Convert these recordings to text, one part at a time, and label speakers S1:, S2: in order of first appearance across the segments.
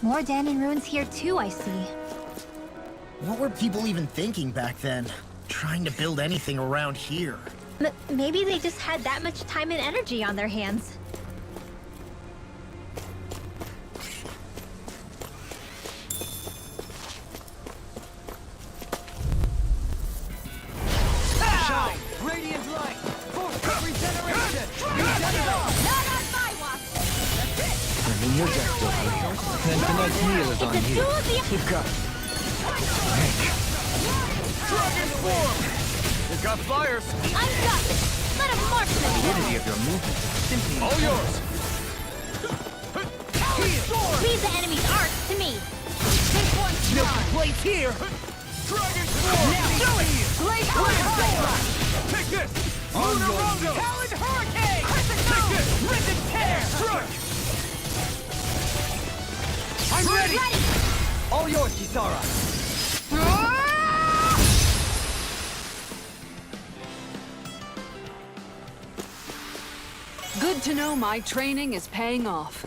S1: More Danon ruins here too, I see.
S2: What were people even thinking back then? Trying to build anything around here.
S1: Maybe they just had that much time and energy on their hands.
S3: Shine! Radiant light! Force of regeneration!
S1: Not on my watch!
S3: I mean, your death still hurts. Then tonight's meal is on
S1: It's a
S3: you.
S1: duel of the...
S3: Keep going. Dragon form! We've got flyers!
S1: I'm done! Let him march
S3: The
S1: them!
S3: fluidity of your movement is simply all yours!
S1: Leave the enemy's arc to me!
S3: This one's no complaints here! Dragon form! Now do it! Blade Blade! Take this! Lunar Rondo! Talon Hurricane! Take this! Rip and tear! Strike! I'm ready! All yours, Kisara!
S4: Good to know my training is paying off.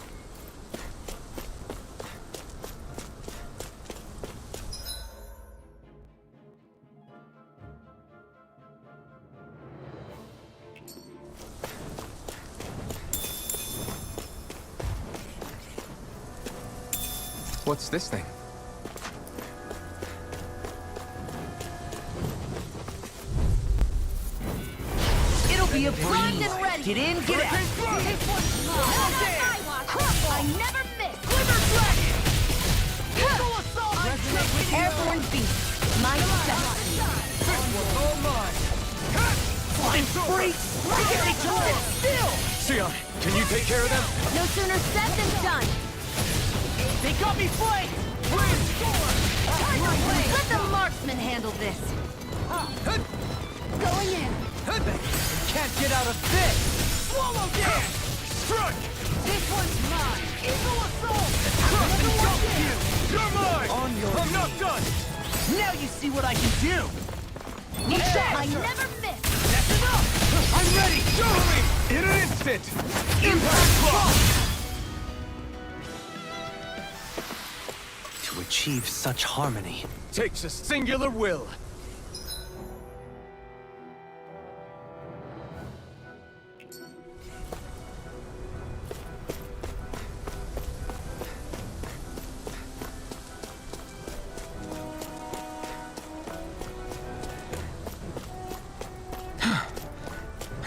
S5: What's this thing?
S3: It'll be a primed and ready! Get in, get out!
S1: I never miss!
S3: Glitter Dragon! Eagle Assault!
S1: Airborne beast! My specialty!
S3: This one's all mine! Flying freaks! Why can't they just sit still? Sion, can you take care of them?
S1: No sooner said than done!
S3: They got me flanked! Wind storm! Tiger blade!
S1: Let the marksman handle this! Going in!
S3: Can't get out of this! Swallow dance! Strike! This one's mine! Eagle Assault! Crush and jump you! You're mine! On your I'm not done! Now you see what I can do!
S1: I never miss!
S3: That's enough! I'm ready! Show me! In an instant! Impact block! To achieve such harmony takes a singular will.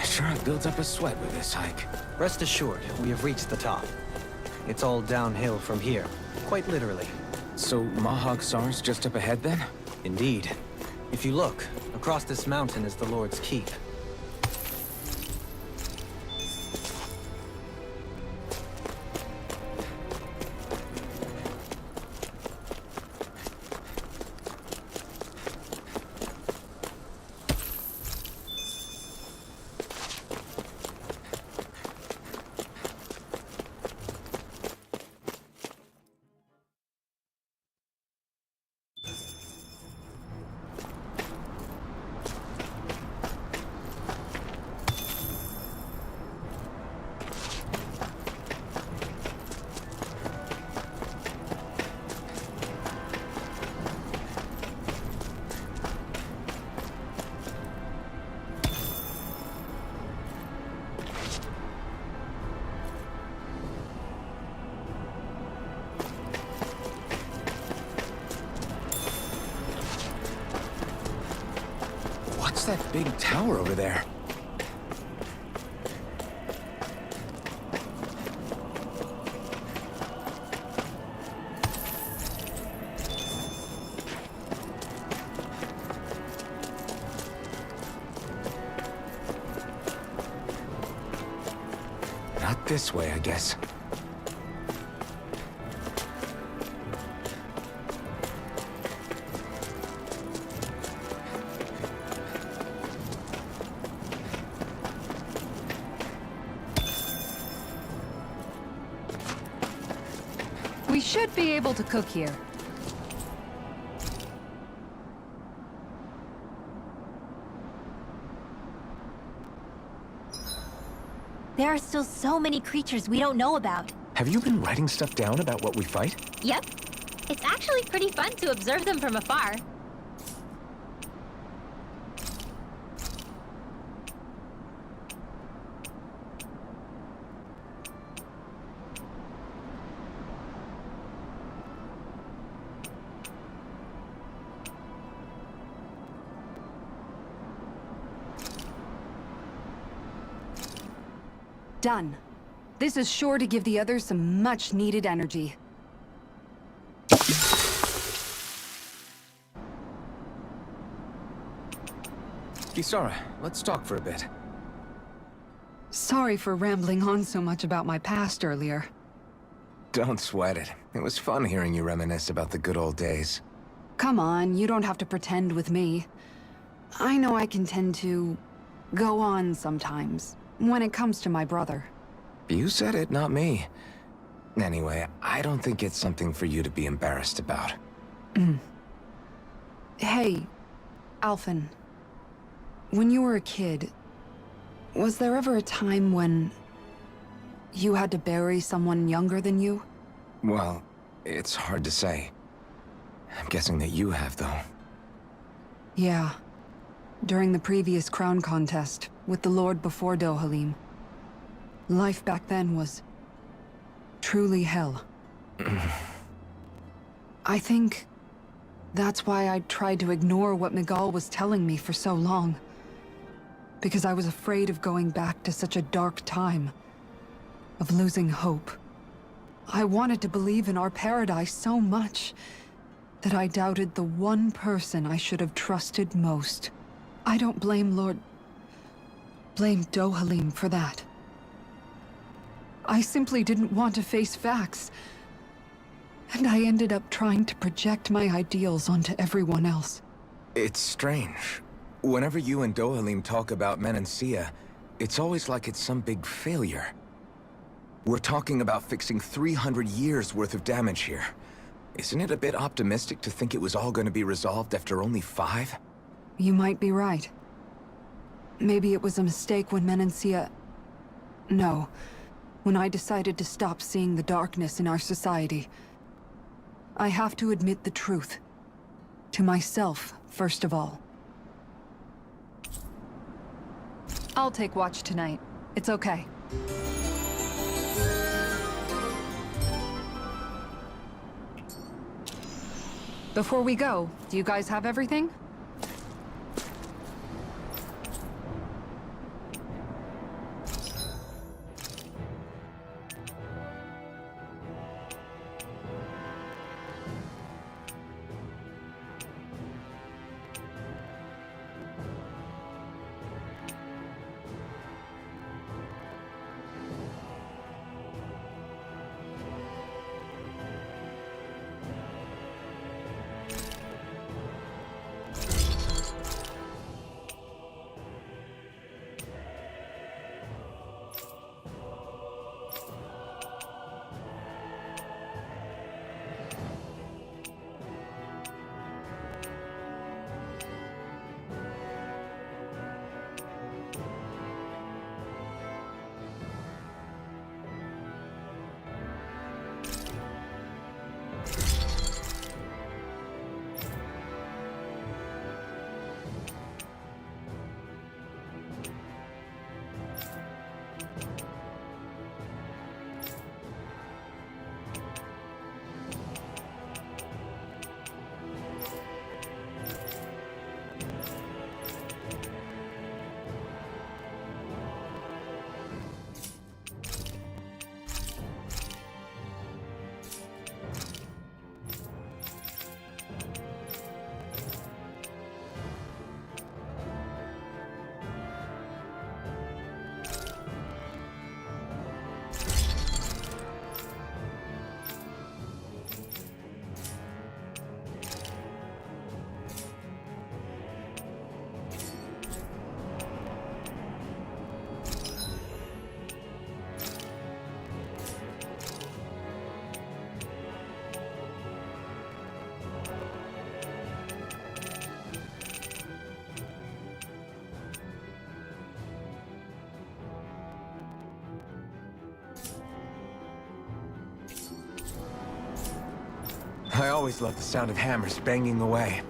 S5: Sure, I've built up a sweat with this hike.
S6: Rest assured, we have reached the top. It's all downhill from here, quite literally.
S5: So Mahag Sar's just up ahead then?
S6: Indeed. If you look, across this mountain is the Lord's Keep.
S5: What's that big tower over there? Not this way, I guess.
S4: We should be able to cook here.
S1: There are still so many creatures we don't know about.
S5: Have
S7: have you been writing stuff down about what we fight?
S1: Yep. It's actually pretty fun to observe them from afar.
S4: Done. This is sure to give the others some much-needed energy.
S5: Kisara, let's talk for a bit.
S4: Sorry for rambling on so much about my past earlier.
S5: Don't sweat it. It was fun hearing you reminisce about the good old days.
S4: Come on, you don't have to pretend with me. I know I can tend to go on sometimes, when it comes to my brother.
S5: You said it, not me. Anyway, I don't think it's something for you to be embarrassed about.
S4: Hey, Alphen. When you were a kid, was there ever a time when you had to bury someone younger than you?
S5: Well, it's hard to say. I'm guessing that you have, though.
S4: Yeah. During the previous crown contest, with the Lord before Dohalim. Life back then was truly hell. I think that's why I tried to ignore what Miguel was telling me for so long. Because I was afraid of going back to such a dark time. Of losing hope. I wanted to believe in our paradise so much that I doubted the one person I should have trusted most. I don't blame blame Dohalim for that. I simply didn't want to face facts. And I ended up trying to project my ideals onto everyone else.
S5: It's strange. Whenever you and Dohalim talk about Menancia, it's always like it's some big failure. We're talking about fixing 300 years worth of damage here. Isn't it a bit optimistic to think it was all going to be resolved after only 5?
S4: You might be right. Maybe it was a mistake when Menancia... No. When I decided to stop seeing the darkness in our society. I have to admit the truth. To myself, first of all. I'll take watch tonight. It's okay. Before we go, do you guys have everything?
S5: I always love the sound of hammers banging away.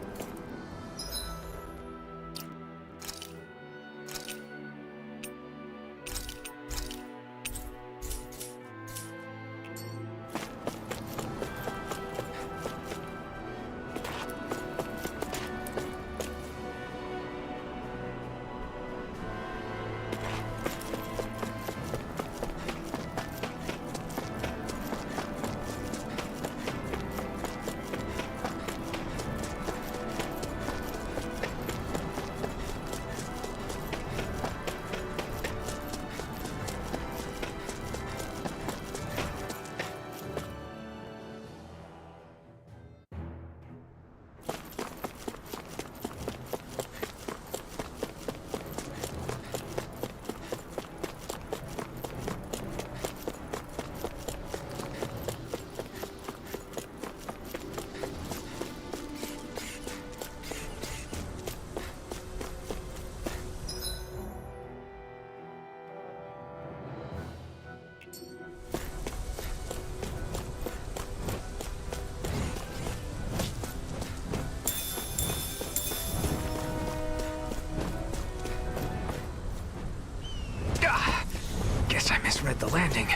S5: Guess I misread the landing.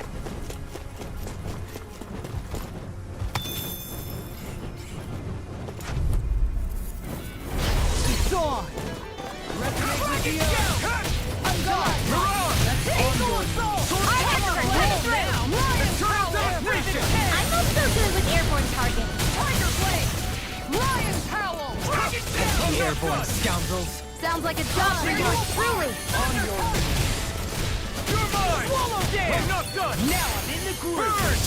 S3: It's on! Resonate I'm gone! On your soul!
S1: I have to run through! I'm not so good with airborne targets.
S3: Tiger Blade! Lion's Howl!
S6: Airborne scoundrels.
S1: Sounds like a job for yours truly.
S3: On your You're mine! Swallow dance! I'm not done! Now I'm in the groove! Burn!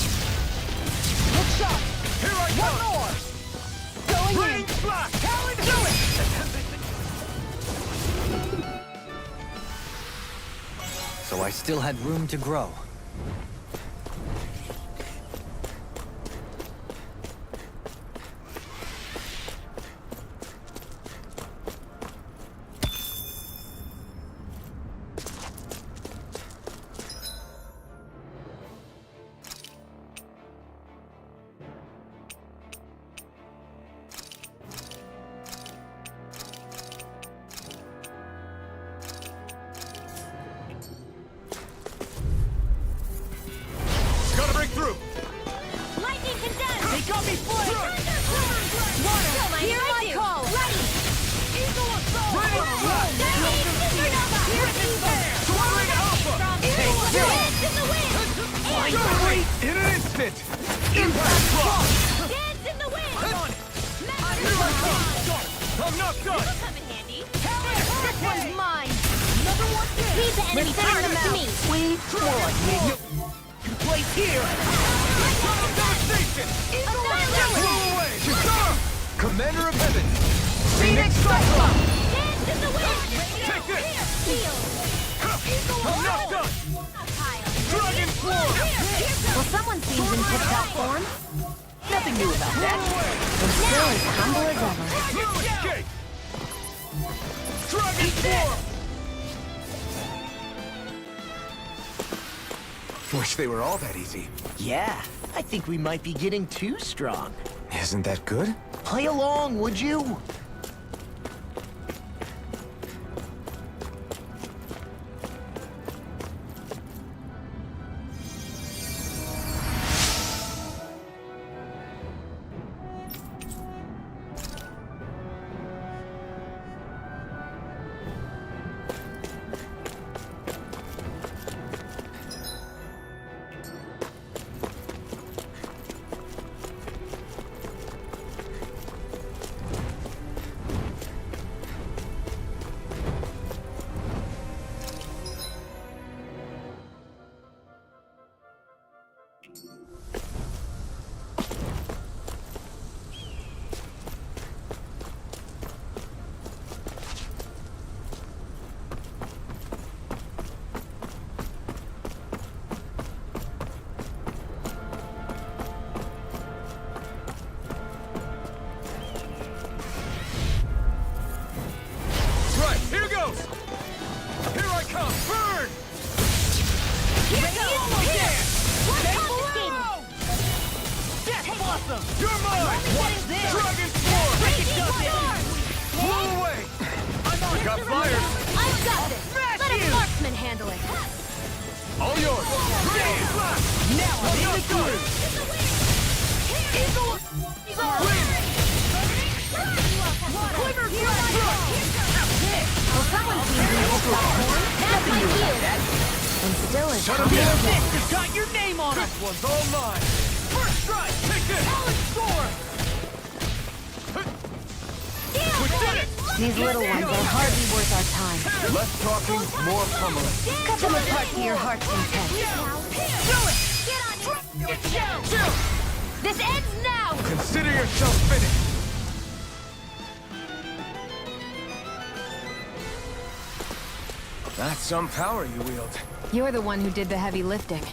S3: Look shot! Here I come! One more! Going in! Blast! Talon, do it!
S6: So I still had room to grow.
S3: Gotta break through!
S1: Lightning condensed!
S3: They got me flanked!
S1: Hear my call! Ready!
S3: Eagle assault!
S1: Ready! Supernova!
S3: Soaring Alpha!
S1: Dance in the wind! And
S3: In an instant! Impact block!
S1: dance in the wind!
S3: I'm on it! Here I come! I'm not done!
S1: Come in handy.
S3: This
S1: one's mine!
S3: Another one dead!
S1: Leave the enemy turn to me!
S3: Place here! Devastation! Blow away! Commander of Heaven! Phoenix Cyclops!
S1: Dance in the wind!
S3: Take this!
S1: Shield!
S3: I'm not done! Dragon Swarm!
S1: Well, someone seems in tip-top form. Nothing new about that. I'm still as humble as ever.
S3: Escape! Dragon Swarm!
S5: Wish they were all that easy.
S2: Yeah, I think we might be getting too strong.
S5: Isn't that good?
S2: Play along, would you?
S3: Now I'm not done! Eagle! Quiver strike!
S1: Well, someone seems to have stopped form. That's my deal. And still it's
S3: Shut him down! This has got your name on it! This one's all mine! First strike! Take this! Solid score! We did it!
S1: These little ones are hardly worth our time.
S3: Less talking, more pummeling.
S1: Cut them apart to your heart's content.
S3: Do it! Get on it!
S1: This ends now!
S3: Consider yourself finished!
S5: That's some power you wield.
S1: You're the one who did the heavy lifting.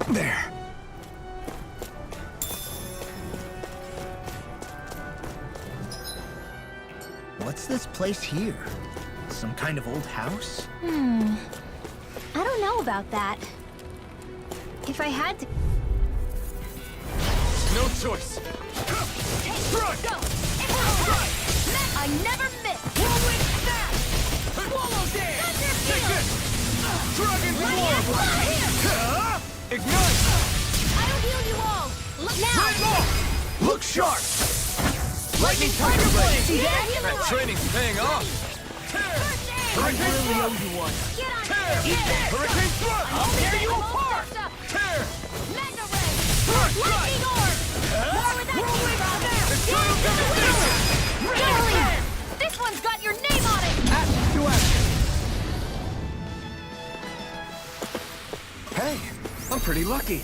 S5: There.
S2: What's this place here? Some kind of old house?
S8: I don't know about that. If I had to...
S3: No choice! Strike!
S1: Go! I never miss!
S3: Whirlwind snap! Swallow dance! Take this! Dragon Swarm! Ignite!
S1: I'll heal you all! Look now!
S3: Red Maw! Look sharp! Lightning Tiger Blade!
S1: See that?
S3: That training's paying off! Tear! Hurricane Thrust! Tear! Hurricane Thrust! I'll tear you apart! Tear!
S1: Mega Ray!
S3: First strike!
S1: Lightning Orb! More with that
S3: Whirlwind snap! It's
S1: Get
S3: gonna
S1: it! Gilly! This one's got your name on it!
S3: Action to action!
S5: Hey, I'm pretty lucky.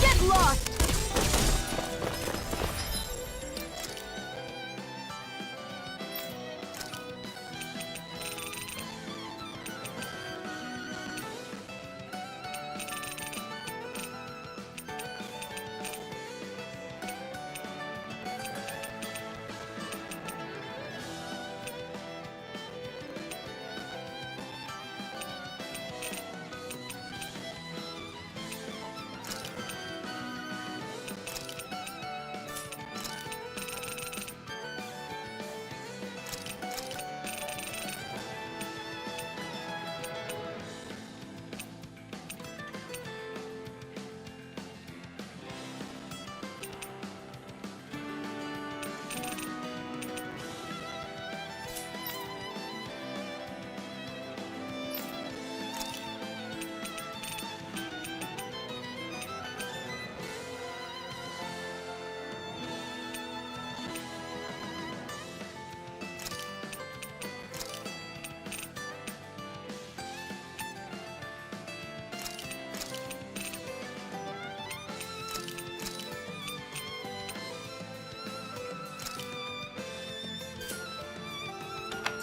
S1: Get lost!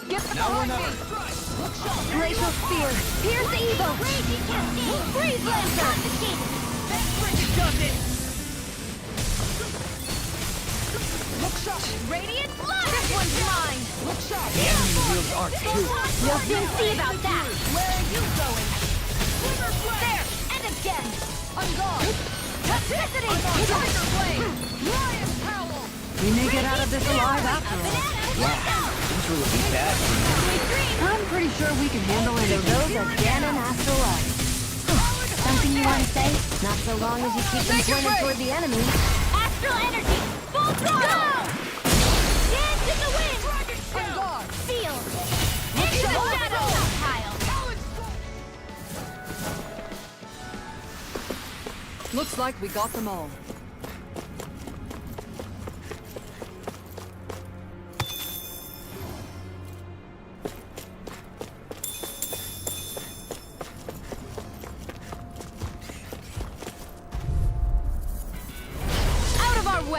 S1: Get behind me! Glacial Spear! Pierce the Eagle! Freeze Lancer!
S3: Does it!
S1: Look sharp! Radiant Blast! This one's mine!
S3: Look sharp! The enemy wields arcs too.
S1: You'll soon see about that! Where are you going? There! And again! On guard! Toxicity! Tiger Blade! Lion Howl!
S4: We may get out of this alive after all.
S6: Things were looking bad.
S4: I'm pretty sure we can handle
S1: So
S4: it.
S1: those are Ganon Astral Arcs. Something you want to say? Not so long as you keep them pointed toward the enemy. Astral Energy! Full throttle! Dance in the wind! On guard! Field! Into the shadow! Pile!
S4: Looks like we got them all.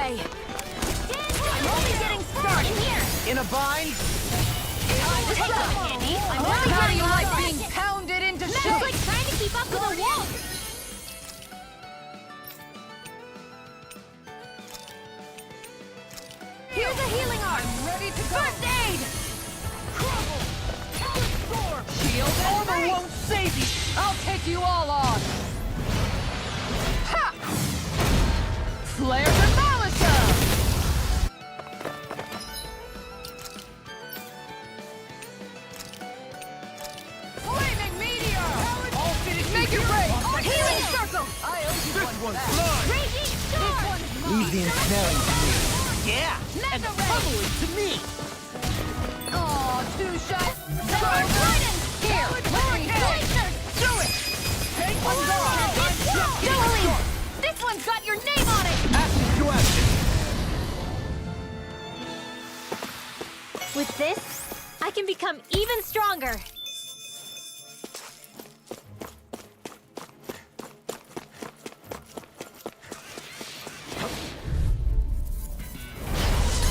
S1: way! I'm only getting started! Here!
S3: In a bind?
S1: This is handy! I'm only
S4: How do
S1: getting
S4: you like
S1: started.
S4: being pounded into
S1: It's
S4: shape?
S1: like trying to keep up with a wolf! Here's a healing arm!
S4: Ready to go.
S1: First aid!
S3: Shield armor won't save you!
S4: I'll take you all on. Ha! Flares and Malisa! Flaming meteor!
S3: All fitted
S4: Make it rain!
S1: Healing circle!
S4: I owe you
S3: This
S4: one
S3: one's
S4: back.
S3: mine!
S1: Raging storm!
S2: Leave the ensnaring to me.
S3: Yeah! And
S1: Mega ray!
S3: probably to me!
S4: Aw, two shots.
S1: Sword Trident!
S4: Here,
S1: Blazer!
S3: Do it! Take one
S1: Jolie! This one's got your name on it!
S3: Action to action!
S1: With this, I can become even stronger.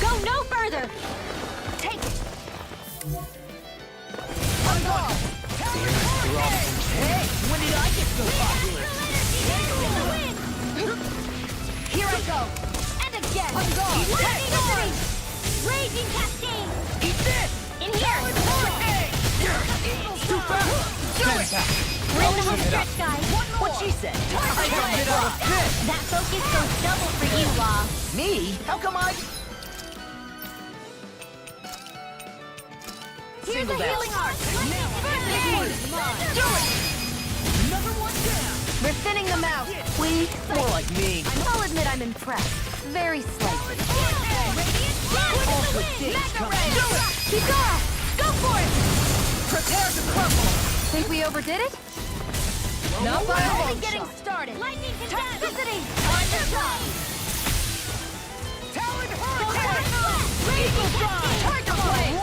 S1: Go no further! Take it!
S3: Hey, when did I get so popular?
S1: Here I go! And again! I'm gone! Lightning! Raging Cascade!
S3: Eat this!
S1: In here!
S3: Too fast! Do it!
S1: We're in the home stretch, guys!
S3: What she said? I can't get out of this!
S1: That focus goes double for you, Law.
S3: Me? How come I...
S1: Here's a
S3: Singled out.
S1: healing arc! First aid!
S3: Do it! Another one down!
S1: We're thinning them out. We...
S3: More like me.
S1: I'll admit I'm impressed. Very slightly.
S3: Also days coming. Do it!
S1: Kikara! Go for it!
S3: Prepare to crumble!
S1: Think we overdid it?
S3: Not by a
S1: We're
S3: long
S1: only getting
S3: shot.
S1: started. Lightning toxicity! On your top!
S3: Talon
S1: Eagle
S3: Hurricane!
S1: Drive! Tiger Blade!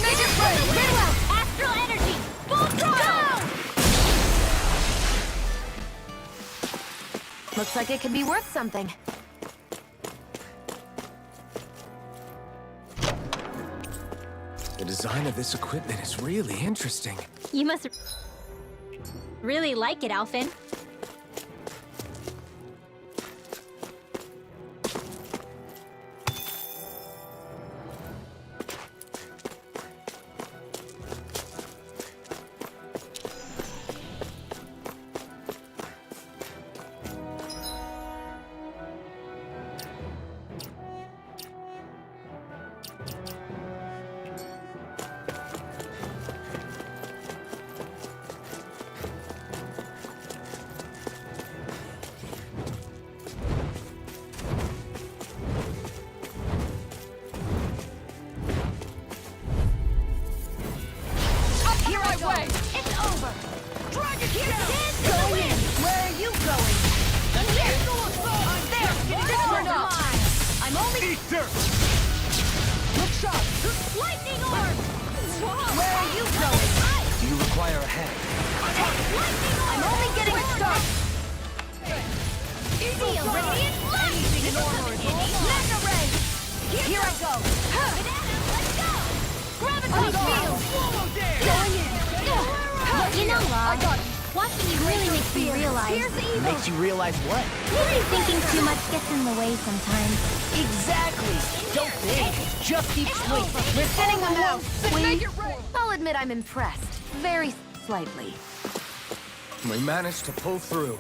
S1: Make it rain! Midwell! Astral energy! Full throttle! Looks like it could be worth something.
S5: The design of this equipment is really interesting.
S1: You must really like it, Alphen.
S4: Here I wait.
S1: It's over!
S3: Dragon
S1: Here's
S3: down!
S1: the go in! Where are you going? In here! I'm there! This one's mine! I'm only...
S3: Eat dirt!
S4: Look sharp.
S1: Lightning orb!
S4: Where are you going?
S5: Do you require a hand?
S1: I'm only getting started! See a radiant light! Mega ray! Here I go! Let's go! Gravity field!
S3: Swallow dare!
S1: Going in! You know, Law, watching you really makes me realize... Here's the evil!
S2: Makes you realize what?
S1: Maybe thinking too much gets in the way sometimes.
S2: Exactly! Don't think! Just keep swinging.
S1: We're thinning them out!
S4: Make it rain.
S1: I'll admit I'm impressed. Very slightly.
S5: We managed to pull through.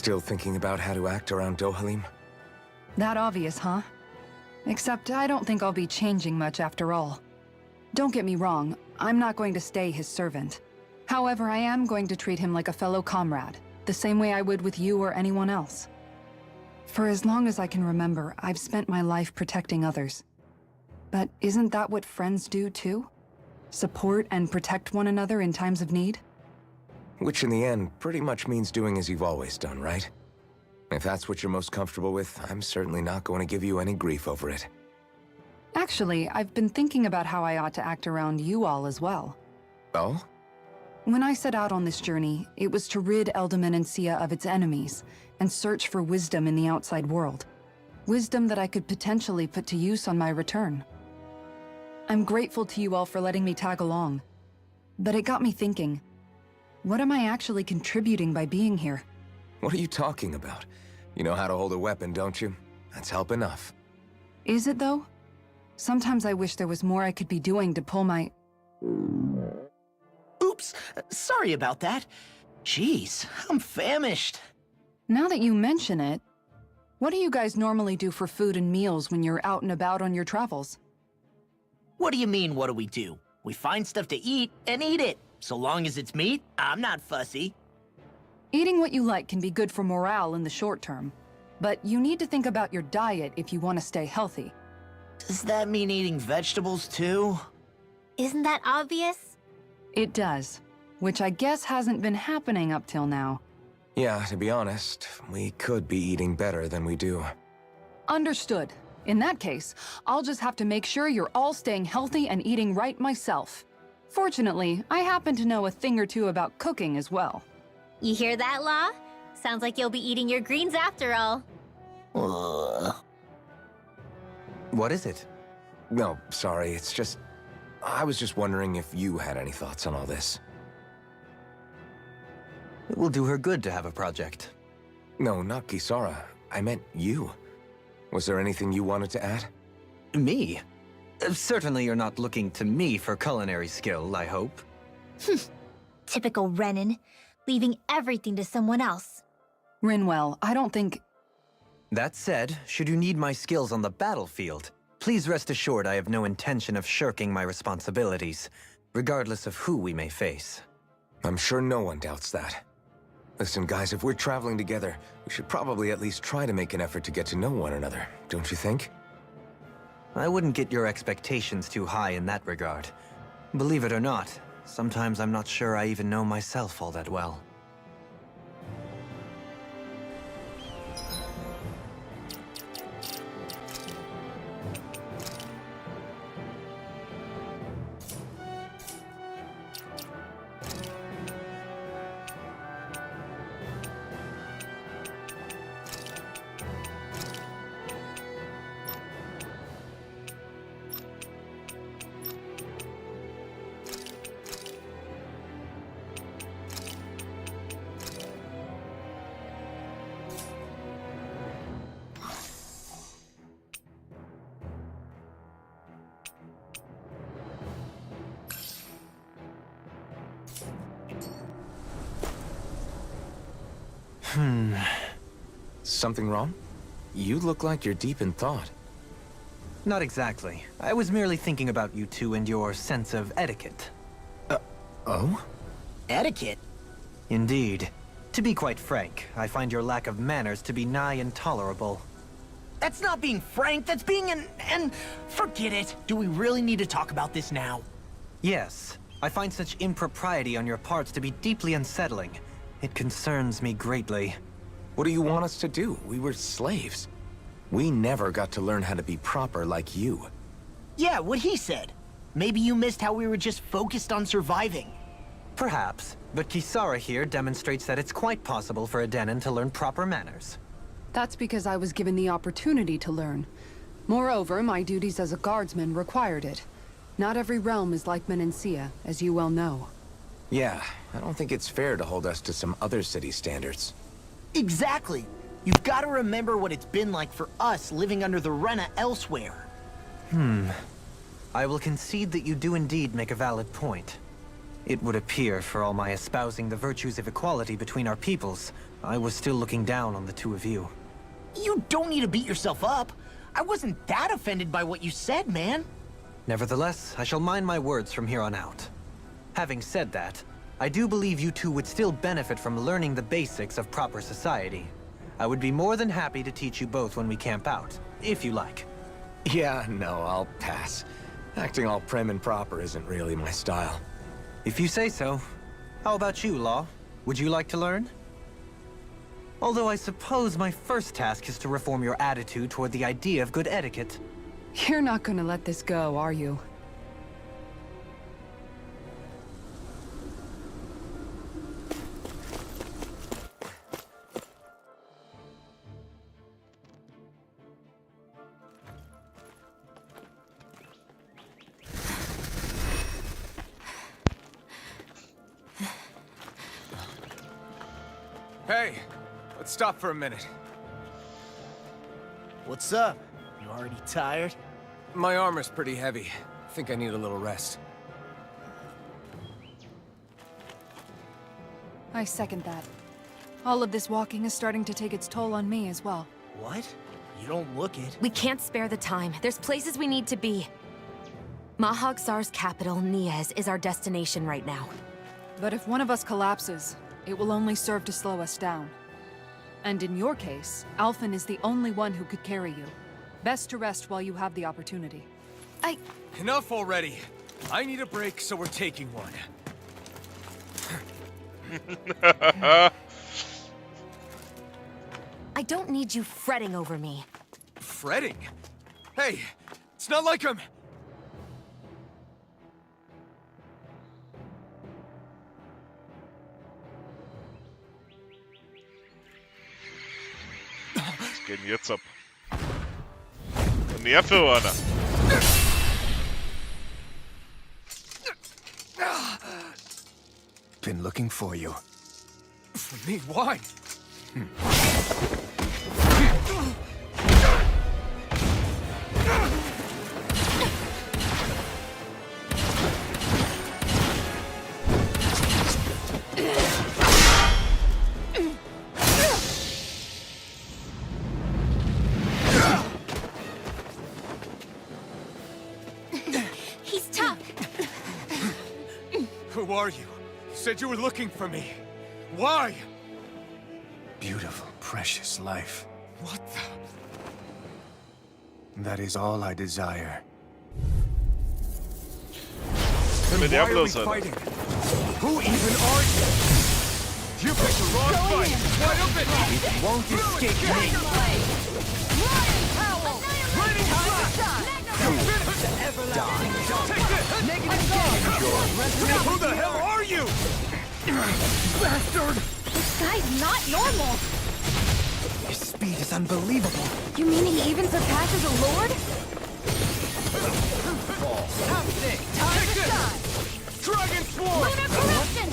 S5: Still thinking about how to act around Dohalim?
S4: That obvious, huh? Except I don't think I'll be changing much after all. Don't get me wrong, I'm not going to stay his servant. However, I am going to treat him like a fellow comrade, the same way I would with you or anyone else. For as long as I can remember, I've spent my life protecting others. But isn't that what friends do too? Support and protect one another in times of need?
S5: Which in the end pretty much means doing as you've always done, right? If that's what you're most comfortable with, I'm certainly not going to give you any grief over it.
S4: Actually, I've been thinking about how I ought to act around you all as well.
S5: Oh?
S4: When I set out on this journey, it was to rid Eldaman and Sia of its enemies, and search for wisdom in the outside world. Wisdom that I could potentially put to use on my return. I'm grateful to you all for letting me tag along. But it got me thinking, what am I actually contributing by being here?
S5: What are you talking about? You know how to hold a weapon, don't you? That's help enough.
S4: Is it though? Sometimes I wish there was more I could be doing to pull my...
S2: Oops, sorry about that. Jeez, I'm famished.
S4: Now that you mention it, what do you guys normally do for food and meals when you're out and about on your travels?
S2: What do you mean, what do we do? We find stuff to eat and eat it. So long as it's meat, I'm not fussy.
S4: Eating what you like can be good for morale in the short term, but you need to think about your diet if you want to stay healthy.
S2: Does that mean eating vegetables too?
S8: Isn't that obvious?
S4: It does, which I guess hasn't been happening up till now.
S5: Yeah, to be honest, we could be eating better than we do.
S4: Understood. In that case, I'll just have to make sure you're all staying healthy and eating right myself. Fortunately, I happen to know a thing or two about cooking as well.
S8: You hear that, Law? Sounds like you'll be eating your greens after all.
S6: What is it?
S5: No, sorry, it's just... I was just wondering if you had any thoughts on all this.
S6: It will do her good to have a project.
S5: No, not Kisara. I meant you. Was there anything you wanted to add?
S6: Me? Certainly you're not looking to me for culinary skill, I hope.
S8: Typical Renan, leaving everything to someone else.
S4: Rinwell, I don't think...
S6: That said, should you need my skills on the battlefield, please rest assured I have no intention of shirking my responsibilities, regardless of who we may face.
S5: I'm sure no one doubts that. Listen, guys, if we're traveling together, we should probably at least try to make an effort to get to know one another, don't you think?
S6: I wouldn't get your expectations too high in that regard. Believe it or not, sometimes I'm not sure I even know myself all that well.
S5: Something wrong? You look like you're deep in thought.
S6: Not exactly. I was merely thinking about you two and your sense of etiquette.
S5: Oh?
S2: Etiquette?
S6: Indeed. To be quite frank, I find your lack of manners to be nigh intolerable.
S2: That's not being frank, that's being and forget it. Do we really need to talk about this now?
S6: Yes, I find such impropriety on your parts to be deeply unsettling. It concerns me greatly.
S5: What do you want us to do? We were slaves. We never got to learn how to be proper like you.
S2: Yeah, what he said. Maybe you missed how we were just focused on surviving.
S6: Perhaps, but Kisara here demonstrates that it's quite possible for a Denon to learn proper manners.
S4: That's because I was given the opportunity to learn. Moreover, my duties as a guardsman required it. Not every realm is like Menancia, as you well know.
S5: Yeah, I don't think it's fair to hold us to some other city standards.
S2: Exactly. You've got to remember what it's been like for us living under the Rena elsewhere.
S6: I will concede that you do indeed make a valid point. It would appear, for all my espousing the virtues of equality between our peoples, I was still looking down on the two of you.
S2: You don't need to beat yourself up. I wasn't that offended by what you said, man.
S6: Nevertheless, I shall mind my words from here on out. Having said that, I do believe you two would still benefit from learning the basics of proper society. I would be more than happy to teach you both when we camp out, if you like.
S5: Yeah, no, I'll pass. Acting all prim and proper isn't really my style.
S6: If you say so. How about you, Law? Would you like to learn? Although I suppose my first task is to reform your attitude toward the idea of good etiquette.
S4: You're not gonna let this go, are you?
S3: Hey, let's stop for a minute.
S2: What's up? You already tired?
S3: My armor's pretty heavy. I think I need a little rest.
S4: I second that. All of this walking is starting to take its toll on me as well.
S2: What? You don't look it.
S1: We can't spare the time. There's places we need to be. Mahag-Sar's capital, Niez, is our destination right now.
S4: But if one of us collapses, it will only serve to slow us down. And in your case, Alphen is the only one who could carry you. Best to rest while you have the opportunity.
S3: Enough already. I need a break, so we're taking one.
S1: I don't need you fretting over me.
S3: Fretting? Hey, it's not like I'm...
S9: Was geht denn jetzt ab? Nervenhörner.
S3: Been looking for you. For me? Why?
S1: He's tough.
S3: Who are you? You said you were looking for me. Why?
S10: Beautiful, precious life.
S3: What the...
S10: That is all I desire.
S3: Then
S9: Mit
S3: why are we
S9: Diablos, Alter.
S3: fighting? Who even are you? You picked the wrong fight! Wide open! It won't escape me! Who the hell are you? Bastard!
S1: This guy's not normal.
S6: His speed is unbelievable.
S1: You mean he even surpasses a lord?
S3: Take this! Dragon Swarm!
S1: Lunar corruption!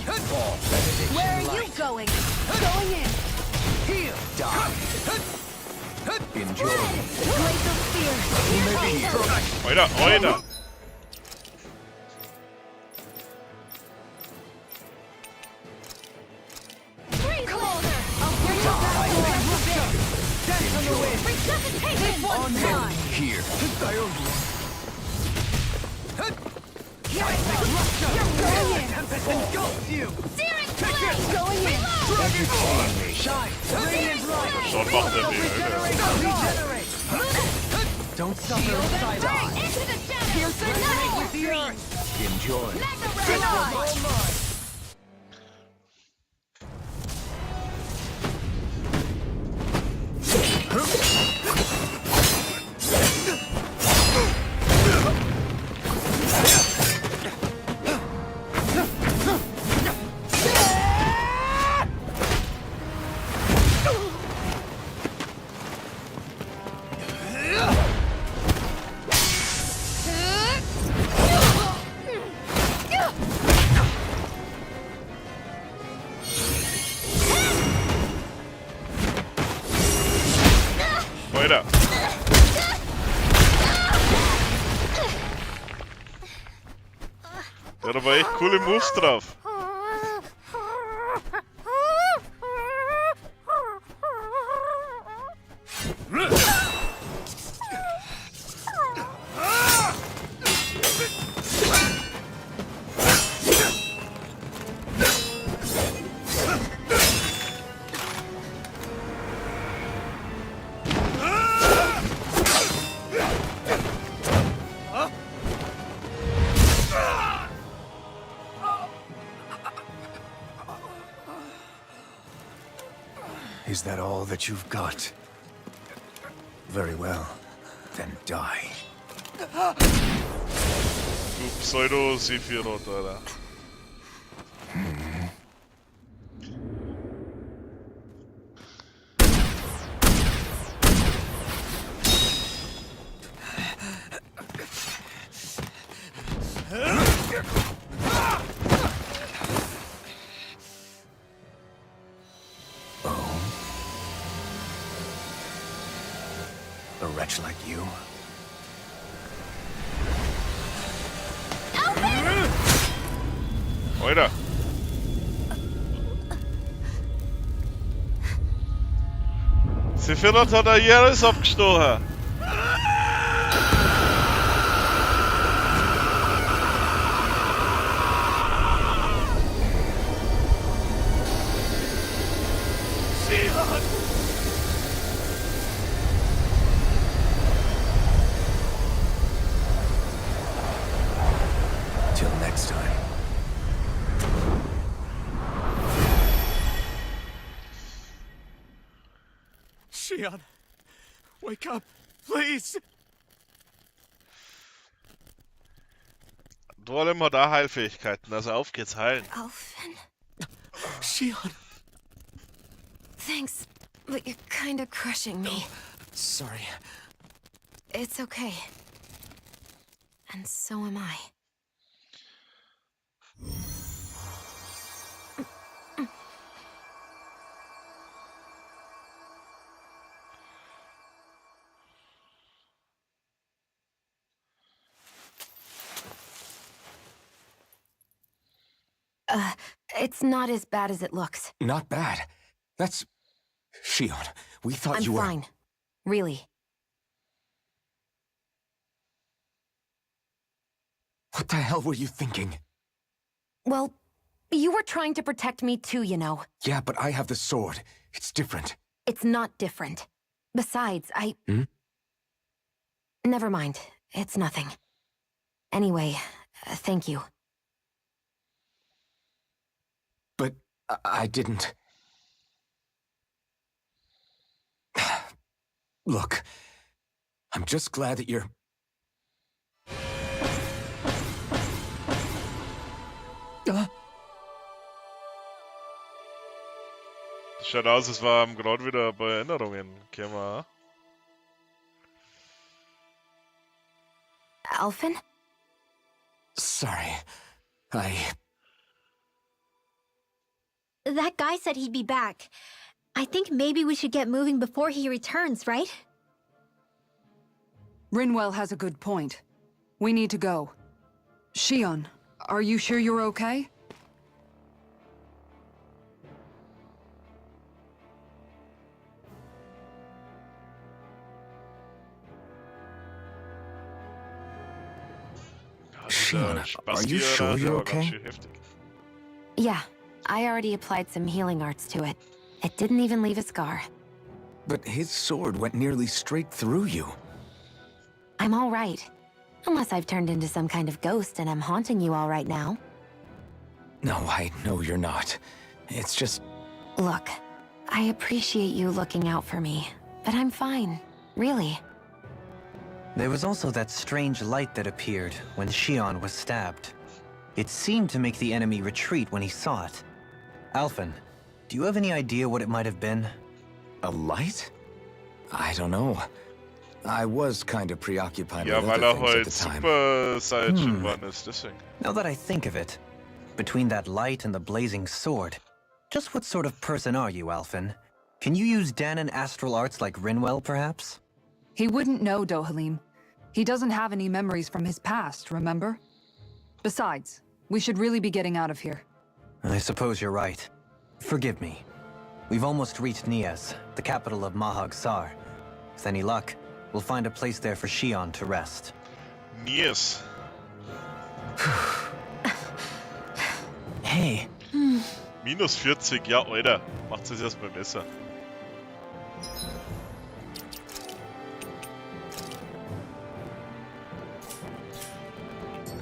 S1: Where are you going? Going in.
S3: Heal!
S5: Enjoy.
S1: Glacial spear.
S9: Oida, oida.
S1: Freeze laser. I'll bring you back. Resuscitation. This one's mine.
S5: Here.
S3: Tempest engulfs you!
S1: Searing blade. Going in.
S3: Dragon Swarm! Shine! Radiant light!
S9: Schon macht er viel, Alter.
S3: Regenerate!
S6: Don't suffer inside
S1: Burn
S6: eye.
S1: into the shadows. Another
S3: With the earth!
S5: Enjoy.
S1: Mega
S3: This
S1: ray.
S3: one's all mine!
S9: Oida. Der hat aber echt coole Moves drauf.
S10: Is that all that you've got? Very well. Then die.
S9: Du Pseudo-Sephiroth, Alter.
S10: A wretch like you?
S9: Alter. Sephiroth hat er Jahres abgestochen.
S10: Till next time.
S3: Shion, wake up, please.
S9: Dwalem hat auch Heilfähigkeiten, also auf geht's heilen.
S8: Alphen?
S3: Shion,
S8: Thanks, but you're kind of crushing me.
S10: Sorry.
S8: It's okay. And so am I. It's not as bad as it looks.
S5: Not bad. That's... Shion, we thought
S8: I'm
S5: you were...
S8: fine. Really.
S5: What the hell were you thinking?
S8: Well, you were trying to protect me too, you know.
S5: Yeah, but I have the sword. It's different.
S8: It's not different. Besides,
S5: Hmm?
S8: Never mind. It's nothing. Anyway, thank you.
S5: But I didn't... Look, I'm just glad that you're...
S9: Schaut aus, es war gerade wieder bei Erinnerungen. Gehen wir.
S8: Alphen?
S5: Sorry.
S8: That guy said he'd be back. I think maybe we should get moving before he returns, right?
S4: Rinwell has a good point. We need to go. Shion, are you sure you're okay?
S5: Shion, are you sure you're okay?
S8: Yeah, I already applied some healing arts to it. It didn't even leave a scar.
S5: But his sword went nearly straight through you.
S8: I'm all right. Unless I've turned into some kind of ghost and I'm haunting you all right now.
S5: No, I know you're not. It's just...
S8: Look, I appreciate you looking out for me, but I'm fine. Really.
S6: There was also that strange light that appeared when Shion was stabbed. It seemed to make the enemy retreat when he saw it. Alphen, do you have any idea what it might have been?
S5: A light? I don't know. I was kind of preoccupied
S9: Ja,
S5: with
S9: weil
S5: other
S9: er
S5: things at
S9: heute
S5: the time.
S9: Super Saiyan geworden ist, deswegen.
S6: Now that I think of it, between that light and the blazing sword, just what sort of person are you, Alphen? Can you use Danon astral arts like Rinwell, perhaps?
S4: He wouldn't know, Dohalim. He doesn't have any memories from his past, remember? Besides, We should really be getting out of here.
S6: I suppose you're right. Forgive me. We've almost reached Nias, the capital of Mahag Sar. With any luck, we'll find a place there for Shion to rest.
S9: Nies.
S2: Hey.
S9: Minus 40, ja, Alter. Macht's es erstmal besser.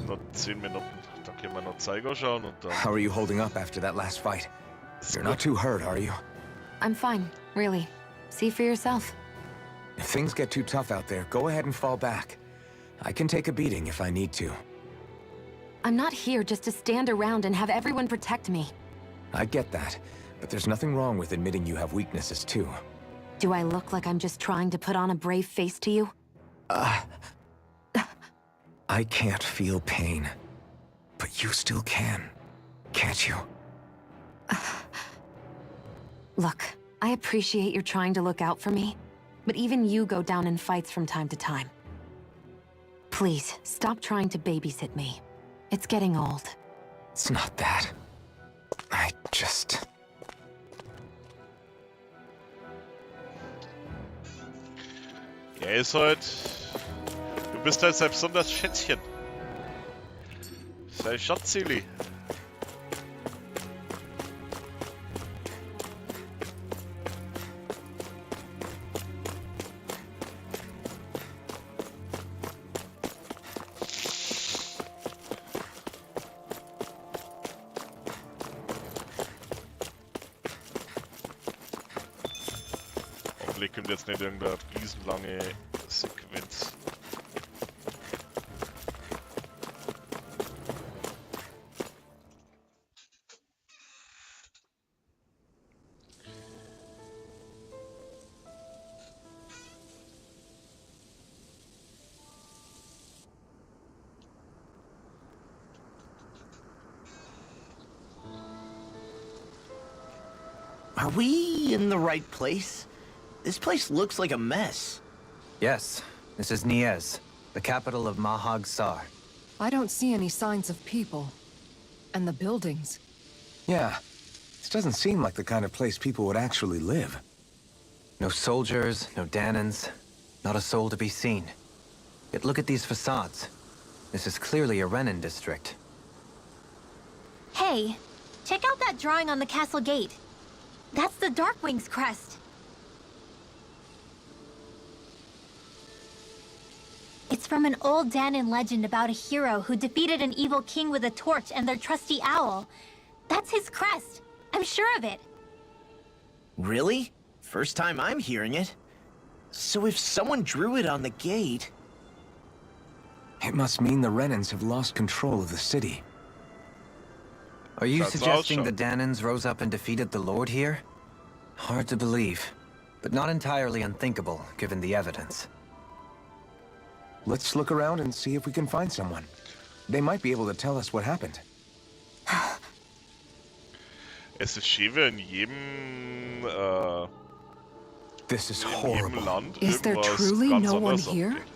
S9: Noch 10 Minuten. Dann können wir noch Zeiger schauen und dann...
S5: How are you holding up after that last fight? You're not too hurt, are you?
S8: I'm fine, really. See for yourself.
S5: If things get too tough out there, go ahead and fall back. I can take a beating if I need to.
S8: I'm not here just to stand around and have everyone protect me.
S5: I get that, but there's nothing wrong with admitting you have weaknesses too.
S8: Do I look like I'm just trying to put on a brave face to you?
S5: I can't feel pain. But you still can, can't you?
S8: Look, I appreciate you're trying to look out for me, but even you go down in fights from time to time. Please, stop trying to babysit me. It's getting old.
S5: It's not that. I just...
S9: Ja, ist halt... Du bist halt sein besonders Schätzchen. Sei Schatzili. Hoffentlich kommt jetzt nicht irgendeine riesenlange Sequenz.
S2: Are we in the right place? This place looks like a mess.
S6: Yes, this is Nies, the capital of Mahag Sar.
S4: I don't see any signs of people. And the buildings.
S5: Yeah, this doesn't seem like the kind of place people would actually live.
S6: No soldiers, no Danans, not a soul to be seen. Yet look at these facades. This is clearly a Renan district.
S1: Hey, check out that drawing on the castle gate. That's the Darkwing's crest. It's from an old Danan legend about a hero who defeated an evil king with a torch and their trusty owl. That's his crest. I'm sure of it.
S2: Really? First time I'm hearing it. So if someone drew it on the gate...
S5: It must mean the Renans have lost control of the city.
S6: Are you
S9: That's
S6: suggesting
S9: awesome.
S6: the Danans rose up and defeated the Lord here? Hard to believe, but not entirely unthinkable, given the evidence.
S5: Let's look around and see if we can find someone. They might be able to tell us what happened.
S9: Es ist schön, wie in jedem,
S5: This is
S9: in jedem
S5: horrible.
S9: Land
S4: Is there
S9: irgendwas
S4: truly
S9: ganz
S4: no one
S9: anderes
S4: here?
S9: abgeht.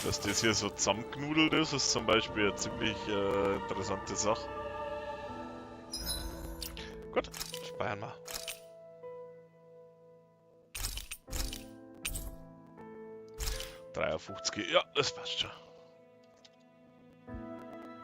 S9: Dass das hier so zusammengenudelt ist, ist zum Beispiel eine ziemlich interessante Sache. Gut, speichern wir. Ja, das passt schon.